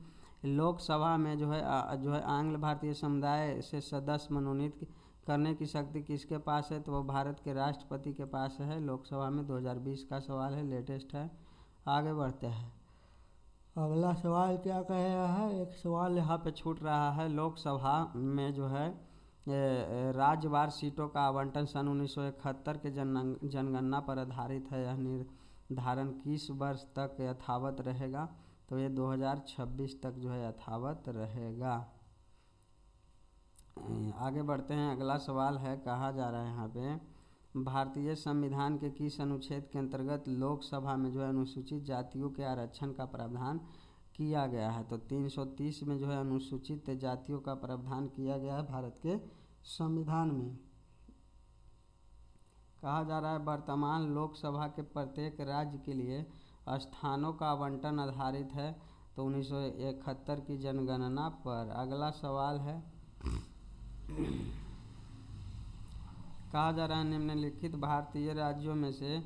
लोकसभा में जो है आंग्ल भारतीय समुदाय से सदस्य मनोनीत करने की शक्ति किसके पास है, तो वो भारत के राष्ट्रपति के पास है। लोकसभा में 2020 का सवाल है, लेटेस्ट है। आगे बढ़ते हैं, अगला सवाल क्या कह रहा है, एक सवाल यहाँ पे छूट रहा है। लोकसभा में जो है राज्यवार सीटों का आवंटन सन 1971 के जनगणना पर आधारित है। यह निर्धारण किस वर्ष तक यथावत रहेगा, तो ये 2026 तक जो है यथावत रहेगा। आगे बढ़ते हैं, अगला सवाल है, कहा जा रहा है यहाँ पे भारतीय संविधान के किस अनुच्छेद के अंतर्गत लोकसभा में जो है अनुसूचित जातियों के आरक्षण का प्रावधान किया गया है, तो 330 में जो है अनुसूचित जातियों का प्रावधान किया गया है भारत के संविधान में। कहा जा रहा है वर्तमान लोकसभा के प्रत्येक राज्य के लिए स्थानों का आवंटन आधारित है, तो 1971 की जनगणना पर। अगला सवाल है, कहा जा रहा है निम्नलिखित भारतीय राज्यों में से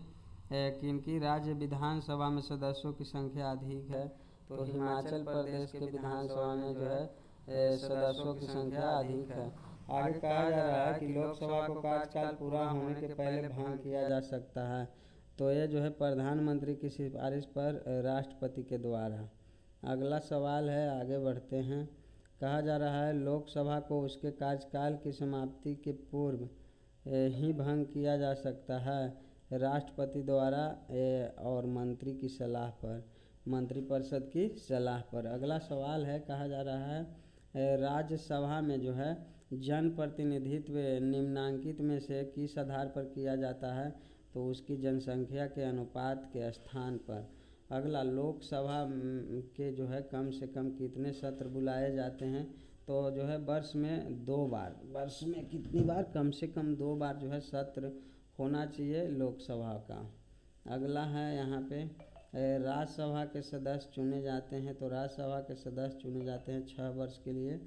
किनकी राज्य विधानसभा में सदस्यों की संख्या अधिक है, तो हिमाचल प्रदेश के विधानसभा में जो है सदस्यों की संख्या अधिक है। आगे कहा जा रहा है कि लोकसभा को कार्यकाल पूरा होने के पहले भंग किया जा सकता है, तो ये जो है प्रधानमंत्री की सिफारिश पर राष्ट्रपति के द्वारा। अगला सवाल है, आगे बढ़ते हैं, कहा जा रहा है लोकसभा को उसके कार्यकाल की समाप्ति के पूर्व ही भंग किया जा सकता है राष्ट्रपति द्वारा और मंत्रिपरिषद की सलाह पर। अगला सवाल है, कहा जा रहा है राज्यसभा में जो है जन प्रतिनिधित्व निम्नांकित में से किस आधार पर किया जाता है, तो उसकी जनसंख्या के अनुपात के स्थान पर। अगला, लोकसभा के जो है कम से कम कितने सत्र बुलाए जाते हैं, तो जो है वर्ष में 2 बार, वर्ष में कितनी बार, कम से कम 2 बार जो है सत्र होना चाहिए लोकसभा का। अगला है यहाँ पे राज्यसभा के सदस्य चुने जाते हैं, तो राज्यसभा के सदस्य चुने जाते हैं 6 वर्ष के लिए,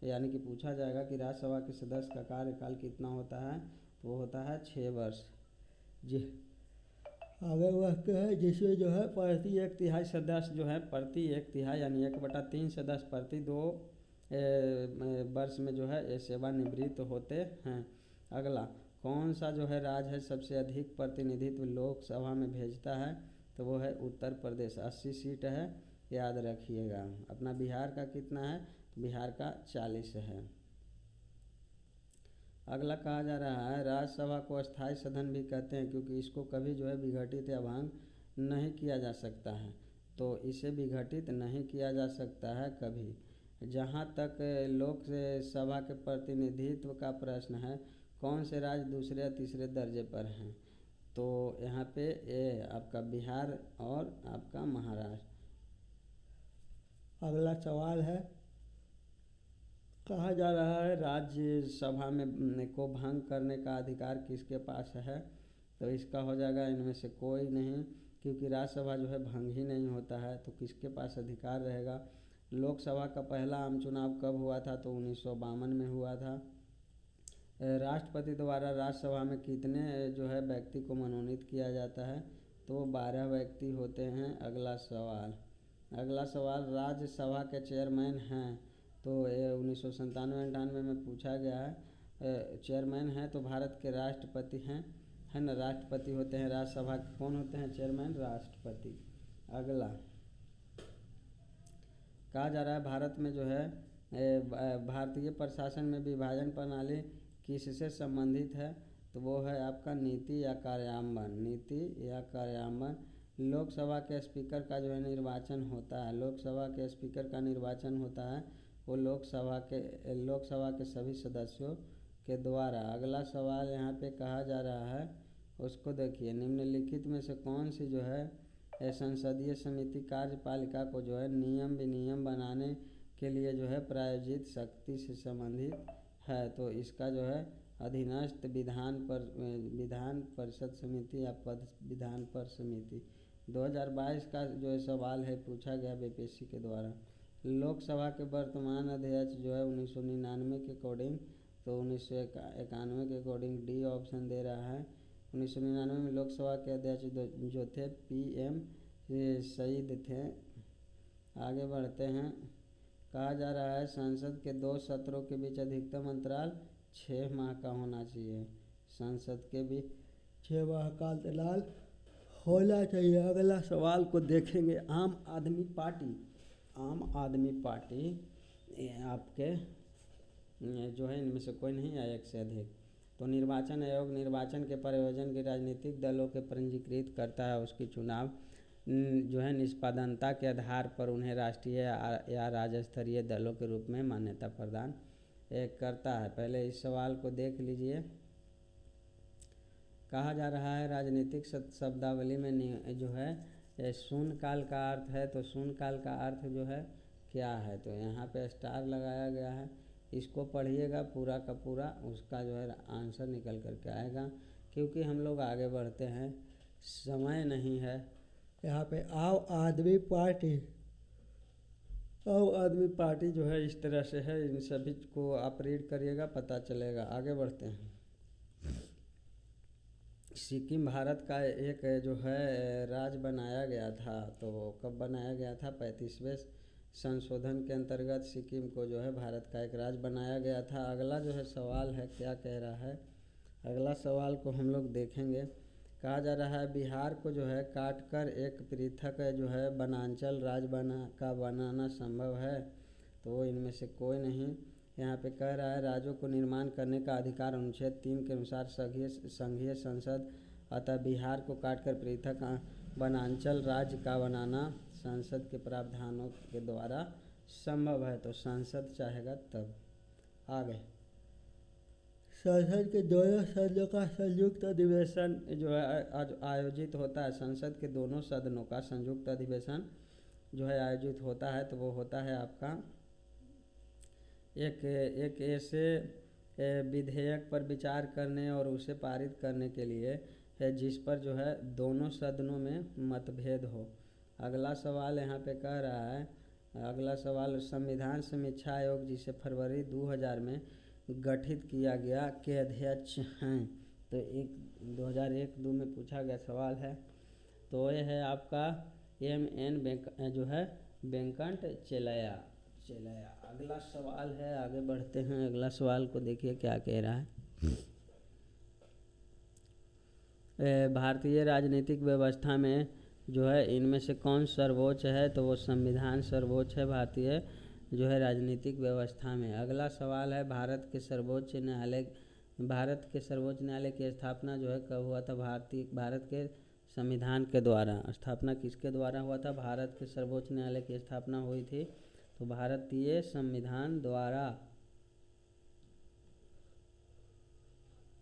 यानी कि पूछा जाएगा कि राज्यसभा के सदस्य का कार्यकाल कितना होता है, तो वो होता है 6 वर्ष जी। आगे बढ़ते हैं, जिसमें जो है प्रति 1/3 सदस्य जो है प्रति 1/3 यानी 1/3 सदस्य प्रति 2 वर्ष में जो है सेवानिवृत्त होते हैं। अगला, कौन सा जो है राज्य है सबसे अधिक प्रतिनिधित्व लोकसभा में भेजता है, तो वो है उत्तर प्रदेश, 80 सीट है, याद रखिएगा। अपना बिहार का कितना है, बिहार का 40 है। अगला कहा जा रहा है राज्यसभा को अस्थायी सदन भी कहते हैं क्योंकि इसको कभी जो है विघटित या भंग नहीं किया जा सकता है, तो इसे विघटित नहीं किया जा सकता है कभी। जहाँ तक लोकसभा के प्रतिनिधित्व का प्रश्न है, कौन से राज्य दूसरे या तीसरे दर्जे पर हैं, तो यहाँ पे ये आपका बिहार और आपका महाराष्ट्र। अगला सवाल है, कहा जा रहा है राज्यसभा में को भंग करने का अधिकार किसके पास है, तो इसका हो जाएगा इनमें से कोई नहीं, क्योंकि राज्यसभा जो है भंग ही नहीं होता है, तो किसके पास अधिकार रहेगा, लोकसभा का पहला आम चुनाव कब हुआ था? तो 1952 में हुआ था। राष्ट्रपति द्वारा राज्यसभा में कितने जो है व्यक्ति को मनोनीत किया जाता है? तो 12 व्यक्ति होते हैं। अगला सवाल राज्यसभा के चेयरमैन हैं? तो ये 1997-98 में पूछा गया है। चेयरमैन हैं तो भारत के राष्ट्रपति हैं, है ना, राष्ट्रपति होते हैं। राज्यसभा के कौन होते हैं चेयरमैन? राष्ट्रपति। अगला कहा जा रहा है भारत में जो है भारतीय प्रशासन में विभाजन प्रणाली किससे संबंधित है? तो वो है आपका नीति या कार्यान्वयन। नीति या कार्यान्वयन। लोकसभा के स्पीकर का जो है निर्वाचन होता है। लोकसभा के स्पीकर का निर्वाचन होता है वो लोकसभा के सभी सदस्यों के द्वारा। अगला सवाल यहाँ पे कहा जा रहा है, उसको देखिए, निम्नलिखित में से कौन सी जो है संसदीय समिति कार्यपालिका को जो है नियम विनियम बनाने के लिए जो है प्रायोजित शक्ति से संबंधित है? तो इसका जो है अधीनस्थ विधान परिषद समिति या विधान परिषद समिति। 2022 का जो है सवाल है पूछा गया बीपीएससी के द्वारा। लोकसभा के वर्तमान अध्यक्ष जो है 1999 के अकॉर्डिंग, तो 1991 के अकॉर्डिंग डी ऑप्शन दे रहा है। 1999 में लोकसभा के अध्यक्ष जो थे PM सईद थे। आगे बढ़ते हैं। कहा जा रहा है संसद के 2 सत्रों के बीच अधिकतम अंतराल 6 माह का होना चाहिए। संसद के बीच 6 माह का अंतराल होना चाहिए। अगला सवाल को देखेंगे। आम आदमी पार्टी आपके जो है इनमें से कोई नहीं है एक से अधिक। तो निर्वाचन आयोग निर्वाचन के प्रयोजन के राजनीतिक दलों के पंजीकृत करता है। उसकी चुनाव जो है निष्पक्षता के आधार पर उन्हें राष्ट्रीय या राज्य स्तरीय दलों के रूप में मान्यता प्रदान करता है। पहले इस सवाल को देख लीजिए। कहा जा रहा है राजनीतिक शब्दावली में जो है शून्यकाल का अर्थ है। तो शून्यकाल का अर्थ जो है क्या है? तो यहाँ पे स्टार लगाया गया है। इसको पढ़िएगा पूरा का पूरा, उसका जो है आंसर निकल करके आएगा। क्योंकि हम लोग आगे बढ़ते हैं, समय नहीं है। यहाँ पे आम आदमी पार्टी जो है इस तरह से है। इन सभी को आप रीड करिएगा, पता चलेगा। आगे बढ़ते हैं। सिक्किम भारत का एक जो है राज्य बनाया गया था। तो कब बनाया गया था? 35वें संशोधन के अंतर्गत सिक्किम को जो है भारत का एक राज्य बनाया गया था। अगला जो है सवाल है, क्या कह रहा है? अगला सवाल को हम लोग देखेंगे। कहा जा रहा है बिहार को जो है काटकर एक पृथक जो है वनांचल राज्य बनाना संभव है? तो इनमें से कोई नहीं। यहाँ पे कह रहा है राज्यों को निर्माण करने का अधिकार अनुच्छेद 3 के अनुसार संघीय संसद, अतः बिहार को काटकर पृथक वनांचल राज्य का बनाना संसद के प्रावधानों के द्वारा संभव है। तो संसद चाहेगा तब। आगे संसद के दोनों सदनों का संयुक्त अधिवेशन जो है आयोजित होता है। संसद के दोनों सदनों का संयुक्त अधिवेशन जो है आयोजित होता है। तो वो होता है आपका एक ऐसे विधेयक पर विचार करने और उसे पारित करने के लिए है जिस पर जो है दोनों सदनों में मतभेद हो। अगला सवाल यहाँ पे कह रहा है, अगला सवाल संविधान समीक्षा आयोग जिसे फरवरी 2000 में गठित किया गया के अध्यक्ष हैं? तो 2001-2 में पूछा गया सवाल है। तो ये है आपका MN जो है वेंकट चेलैया। अगला सवाल है, आगे बढ़ते हैं। अगला सवाल को देखिए क्या कह रहा है। भारतीय राजनीतिक व्यवस्था में जो है इनमें से कौन सर्वोच्च है? तो वो संविधान सर्वोच्च है भारतीय जो है राजनीतिक व्यवस्था में। अगला सवाल है भारत के सर्वोच्च न्यायालय की स्थापना जो है कब हुआ था? भारत के संविधान के द्वारा। स्थापना किसके द्वारा हुआ था? भारत के सर्वोच्च न्यायालय की स्थापना हुई थी तो भारतीय संविधान द्वारा।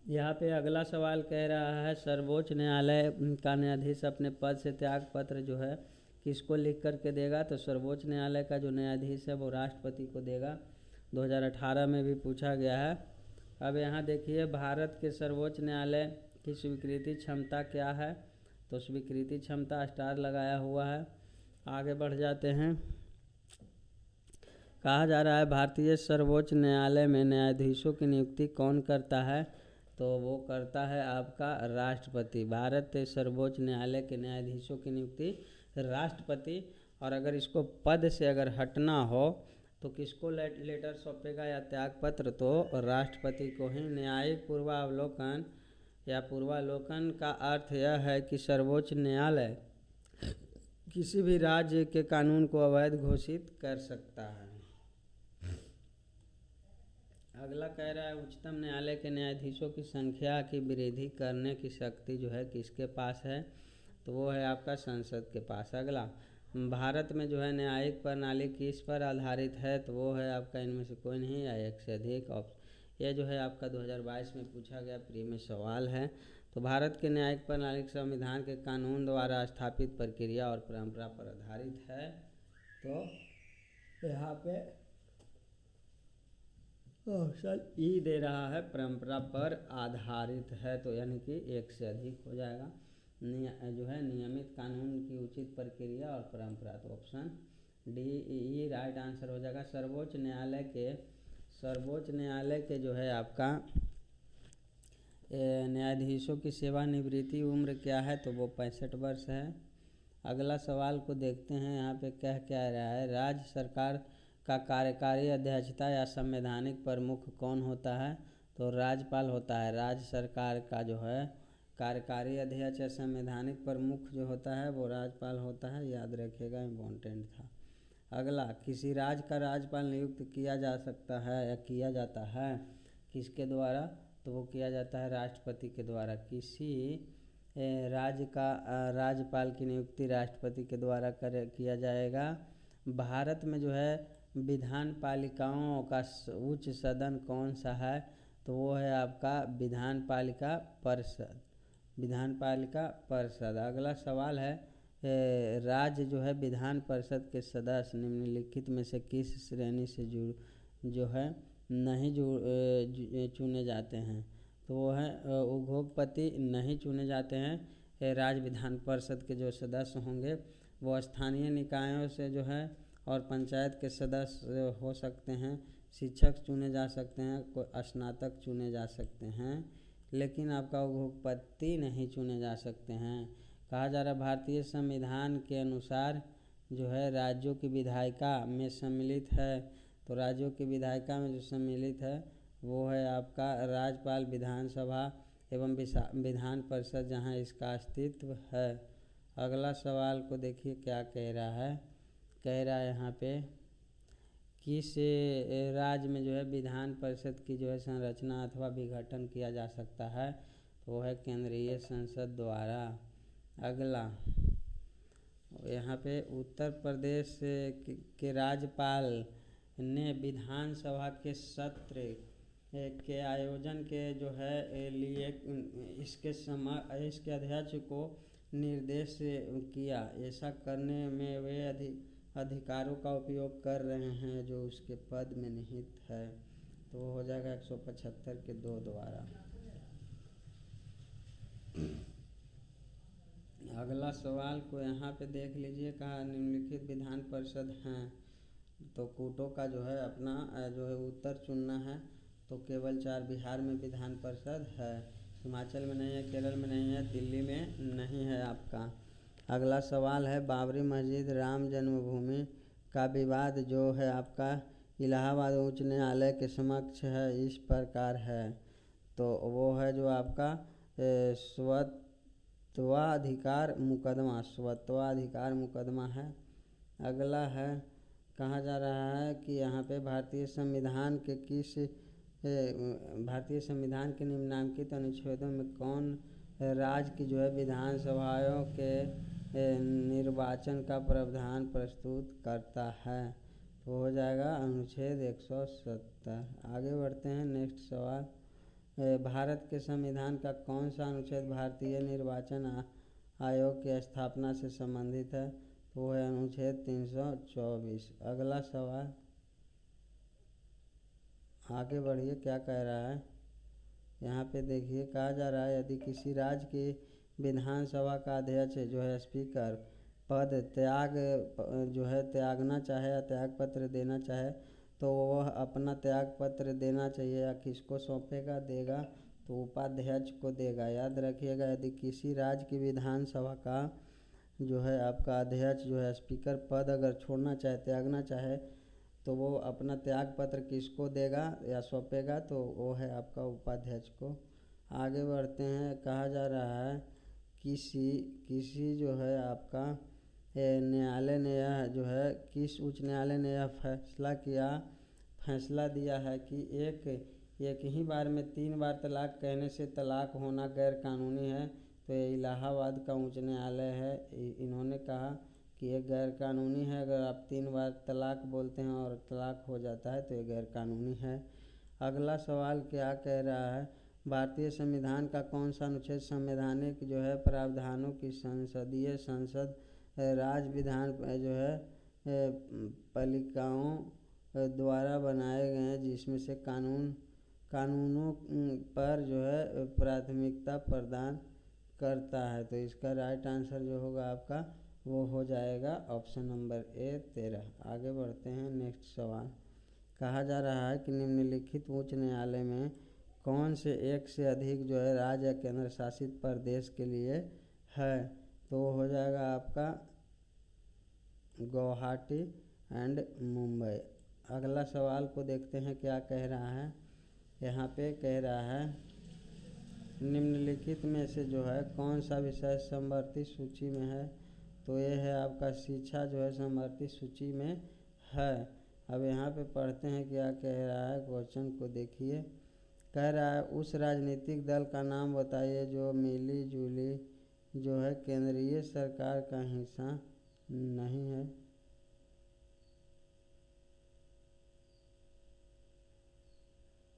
यहाँ पे अगला सवाल कह रहा है सर्वोच्च न्यायालय का न्यायाधीश अपने पद से त्याग पत्र जो है किसको लिख करके देगा? तो सर्वोच्च न्यायालय का जो न्यायाधीश है वो राष्ट्रपति को देगा। 2018 में भी पूछा गया है। अब यहाँ देखिए भारत के सर्वोच्च न्यायालय की स्वीकृति क्षमता क्या है? तो स्वीकृति क्षमता स्टार लगाया हुआ है। आगे बढ़ जाते हैं। कहा जा रहा है भारतीय सर्वोच्च न्यायालय में न्यायाधीशों की नियुक्ति कौन करता है, तो वो करता है आपका राष्ट्रपति। भारत के सर्वोच्च न्यायालय के न्यायाधीशों की नियुक्ति राष्ट्रपति, और अगर इसको पद से अगर हटना हो तो किसको लेटर सौंपेगा या त्यागपत्र, तो राष्ट्रपति को ही। न्यायिक पूर्वावलोकन या पूर्वावलोकन का अर्थ यह है कि सर्वोच्च न्यायालय किसी भी राज्य के कानून को अवैध घोषित कर सकता है। अगला कह रहा है उच्चतम न्यायालय के न्यायाधीशों की संख्या की वृद्धि करने की शक्ति जो है किसके पास है, तो वो है आपका संसद के पास। अगला, भारत में जो है न्यायिक प्रणाली किस पर आधारित है, तो वो है आपका इनमें से कोई नहीं या एक से अधिक ऑप्शन। यह जो है आपका 2022 में पूछा गया प्री में सवाल है। तो भारत के न्यायिक प्रणाली संविधान के कानून द्वारा स्थापित प्रक्रिया और परंपरा पर आधारित है। तो यहाँ पे ऑप्शन ई दे रहा है, परंपरा पर आधारित है, तो यानी कि एक से अधिक हो जाएगा। जो है नियमित कानून की उचित प्रक्रिया और परंपरा, तो option D E right answer हो जाएगा। सर्वोच्च न्यायालय के जो है आपका न्यायाधीशों की सेवानिवृत्ति उम्र क्या है, तो वो 65 वर्ष है। अगला सवाल को देखते हैं, यहाँ पे क्या रहा है, राज्य सरकार का कार्यकारी अध्यक्षता या संवैधानिक प्रमुख कौन होता है, तो राज्यपाल होता है। राज्य सरकार का जो है कार्यकारी अध्यक्ष या संवैधानिक प्रमुख जो होता है वो राज्यपाल होता है, याद रखिएगा, इम्पोर्टेंट था। अगला, किसी राज्य का राज्यपाल नियुक्त किया जा सकता है या किया जाता है किसके द्वारा, तो वो किया जाता है राष्ट्रपति के द्वारा। किसी राज्य का राज्यपाल की नियुक्ति राष्ट्रपति के द्वारा किया जाएगा। भारत में जो है विधान पालिकाओं का उच्च सदन कौन सा है, तो वो है आपका विधान पालिका परिषद। अगला सवाल है, राज्य जो है विधान परिषद के सदस्य निम्नलिखित में से किस श्रेणी से नहीं चुने जाते हैं, तो वो है उद्योगपति नहीं चुने जाते हैं। राज्य विधान परिषद के जो सदस्य होंगे वो स्थानीय निकायों से जो है और पंचायत के सदस्य हो सकते हैं, शिक्षक चुने जा सकते हैं, कोई स्नातक चुने जा सकते हैं, लेकिन आपका उद्योगपति नहीं चुने जा सकते हैं। कहा जा रहा है भारतीय संविधान के अनुसार जो है राज्यों की विधायिका में सम्मिलित है, तो राज्यों की विधायिका में जो सम्मिलित है वो है आपका राज्यपाल, विधानसभा एवं विधान परिषद जहाँ इसका अस्तित्व है। अगला सवाल को देखिए क्या कह रहा है यहाँ पे, किस राज्य में जो है विधान परिषद की जो है संरचना अथवा विघटन किया जा सकता है, तो वो है केंद्रीय संसद द्वारा। अगला, यहाँ पे उत्तर प्रदेश के राज्यपाल ने विधानसभा के सत्र के आयोजन के जो है लिए इसके अध्यक्ष को निर्देश किया। ऐसा करने में वे अधिकारों का उपयोग कर रहे हैं जो उसके पद में निहित है, तो वो हो जाएगा 175 के 2 द्वारा। अगला सवाल को यहाँ पे देख लीजिए, कहा निम्नलिखित विधान परिषद हैं, तो कूटों का जो है अपना जो है उत्तर चुनना है, तो केवल 4 बिहार में विधान परिषद है, हिमाचल में नहीं है, केरल में नहीं है, दिल्ली में नहीं है आपका। अगला सवाल है, बाबरी मस्जिद राम जन्मभूमि का विवाद जो है आपका इलाहाबाद उच्च न्यायालय के समक्ष है, इस प्रकार है, तो वो है जो आपका स्वत्वाधिकार मुकदमा है। अगला है, कहा जा रहा है कि यहाँ पे भारतीय संविधान के निम्नलिखित अनुच्छेदों में कौन राज्य की जो है विधानसभाओं के निर्वाचन का प्रावधान प्रस्तुत करता है, तो हो जाएगा अनुच्छेद 170। आगे बढ़ते हैं, नेक्स्ट सवाल, भारत के संविधान का कौन सा अनुच्छेद भारतीय निर्वाचन आयोग की स्थापना से संबंधित है, तो वो है अनुच्छेद 324। अगला सवाल, आगे बढ़िए क्या कह रहा है, यहाँ पे देखिए कहा जा रहा है, यदि किसी राज्य की विधानसभा का अध्यक्ष जो है स्पीकर पद त्यागना चाहे या त्यागपत्र देना चाहे, तो वह अपना त्याग पत्र देना चाहिए या किसको सौंपेगा, देगा तो उपाध्यक्ष को देगा। याद रखिएगा, यदि किसी राज्य की विधानसभा का जो है आपका अध्यक्ष जो है स्पीकर पद अगर छोड़ना चाहे, त्यागना चाहे, तो वो अपना त्याग पत्र किसको देगा या सौंपेगा, तो वो है आपका उपाध्यक्ष को। आगे बढ़ते हैं, कहा जा रहा है किसी जो है आपका न्यायालय ने यह जो है किस उच्च न्यायालय ने यह फैसला दिया है कि एक ही बार में 3 बार तलाक कहने से तलाक होना गैर कानूनी है। तो ये इलाहाबाद का उच्च न्यायालय है, इन्होंने कहा कि ये गैर कानूनी है। अगर आप 3 बार तलाक बोलते हैं और तलाक हो जाता है तो ये गैर कानूनी है। अगला सवाल क्या कह रहा है, भारतीय संविधान का कौन सा अनुच्छेद संवैधानिक जो है प्रावधानों की संसद राज्य विधान जो है पालिकाओं द्वारा बनाए गए हैं, जिसमें से कानूनों पर जो है प्राथमिकता प्रदान करता है। तो इसका राइट आंसर जो होगा आपका वो हो जाएगा ऑप्शन नंबर ए 13। आगे बढ़ते हैं, नेक्स्ट सवाल। कहा जा रहा है कि निम्नलिखित उच्च न्यायालय में कौन से एक से अधिक जो है राज्य या केंद्र शासित प्रदेश के लिए है, तो वो हो जाएगा आपका गुवाहाटी एंड मुंबई। अगला सवाल को देखते हैं क्या कह रहा है। यहाँ पे कह रहा है निम्नलिखित में से जो है कौन सा विषय समवर्ती सूची में है, तो ये है आपका शिक्षा जो है समवर्ती सूची में है। अब यहाँ पे पढ़ते हैं क्या कह रहा है, क्वेश्चन को देखिए। कह रहा है उस राजनीतिक दल का नाम बताइए जो मिली जुली जो है केंद्रीय सरकार का हिस्सा नहीं है।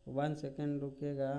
वन सेकेंड रुकेगा।